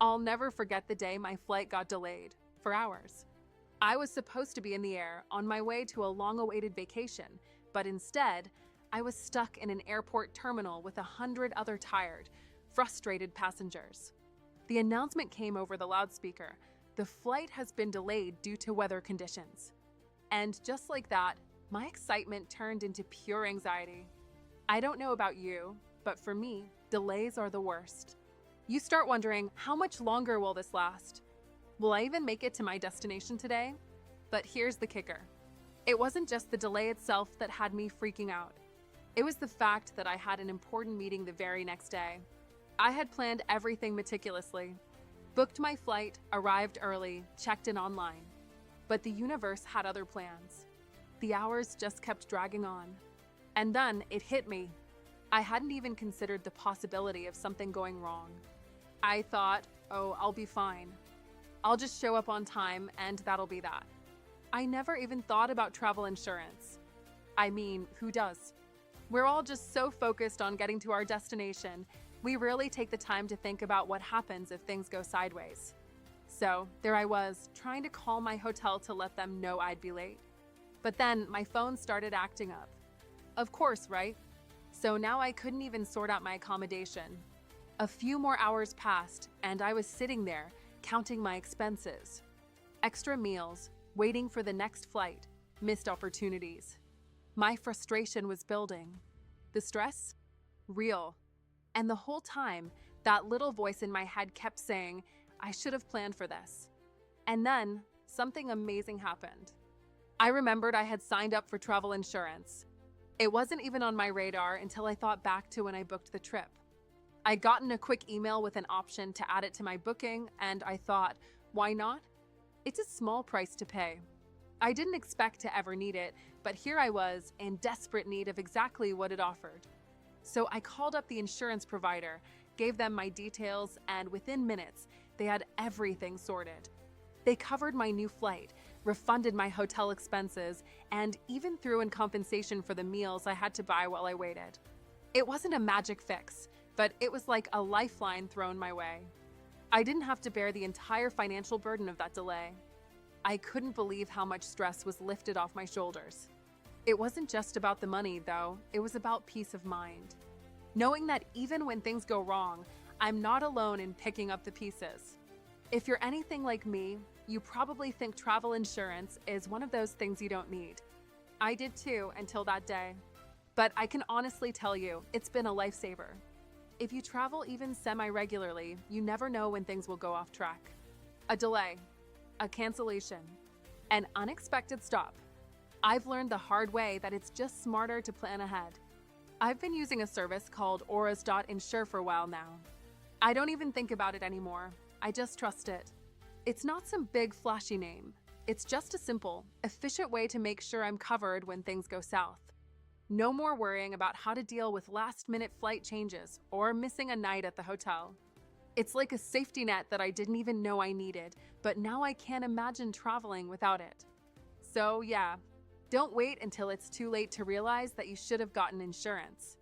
I'll never forget the day my flight got delayed for hours. I was supposed to be in the air on my way to a long-awaited vacation, but instead, I was stuck in an airport terminal with 100 other tired, frustrated passengers. The announcement came over the loudspeaker. The flight has been delayed due to weather conditions. And just like that, my excitement turned into pure anxiety. I don't know about you, but for me, delays are the worst. You start wondering, how much longer will this last? Will I even make it to my destination today? But here's the kicker. It wasn't just the delay itself that had me freaking out. It was the fact that I had an important meeting the very next day. I had planned everything meticulously, booked my flight, arrived early, checked in online. But the universe had other plans. The hours just kept dragging on. And then it hit me. I hadn't even considered the possibility of something going wrong. I thought, oh, I'll be fine. I'll just show up on time and that'll be that. I never even thought about travel insurance. I mean, who does? We're all just so focused on getting to our destination, we rarely take the time to think about what happens if things go sideways. So there I was, trying to call my hotel to let them know I'd be late. But then my phone started acting up. Of course, right? So now I couldn't even sort out my accommodation. A few more hours passed, and I was sitting there, counting my expenses. Extra meals, waiting for the next flight, missed opportunities. My frustration was building. The stress? Real. And the whole time, that little voice in my head kept saying, I should have planned for this. And then, something amazing happened. I remembered I had signed up for travel insurance. It wasn't even on my radar until I thought back to when I booked the trip. I'd gotten a quick email with an option to add it to my booking, and I thought, why not? It's a small price to pay. I didn't expect to ever need it, but here I was in desperate need of exactly what it offered. So I called up the insurance provider, gave them my details, and within minutes, they had everything sorted. They covered my new flight, refunded my hotel expenses, and even threw in compensation for the meals I had to buy while I waited. It wasn't a magic fix, but it was like a lifeline thrown my way. I didn't have to bear the entire financial burden of that delay. I couldn't believe how much stress was lifted off my shoulders. It wasn't just about the money, though. It was about peace of mind. Knowing that even when things go wrong, I'm not alone in picking up the pieces. If you're anything like me, you probably think travel insurance is one of those things you don't need. I did too until that day. But I can honestly tell you, it's been a lifesaver. If you travel even semi-regularly, you never know when things will go off track. A delay, a cancellation, an unexpected stop. I've learned the hard way that it's just smarter to plan ahead. I've been using a service called Insure for a while now. I don't even think about it anymore. I just trust it. It's not some big flashy name. It's just a simple, efficient way to make sure I'm covered when things go south. No more worrying about how to deal with last-minute flight changes or missing a night at the hotel. It's like a safety net that I didn't even know I needed, but now I can't imagine traveling without it. So yeah, don't wait until it's too late to realize that you should have gotten insurance.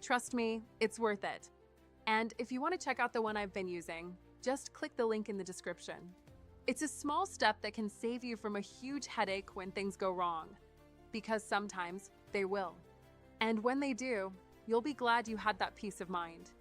Trust me, it's worth it. And if you want to check out the one I've been using, just click the link in the description. It's a small step that can save you from a huge headache when things go wrong. Because sometimes they will. And when they do, you'll be glad you had that peace of mind.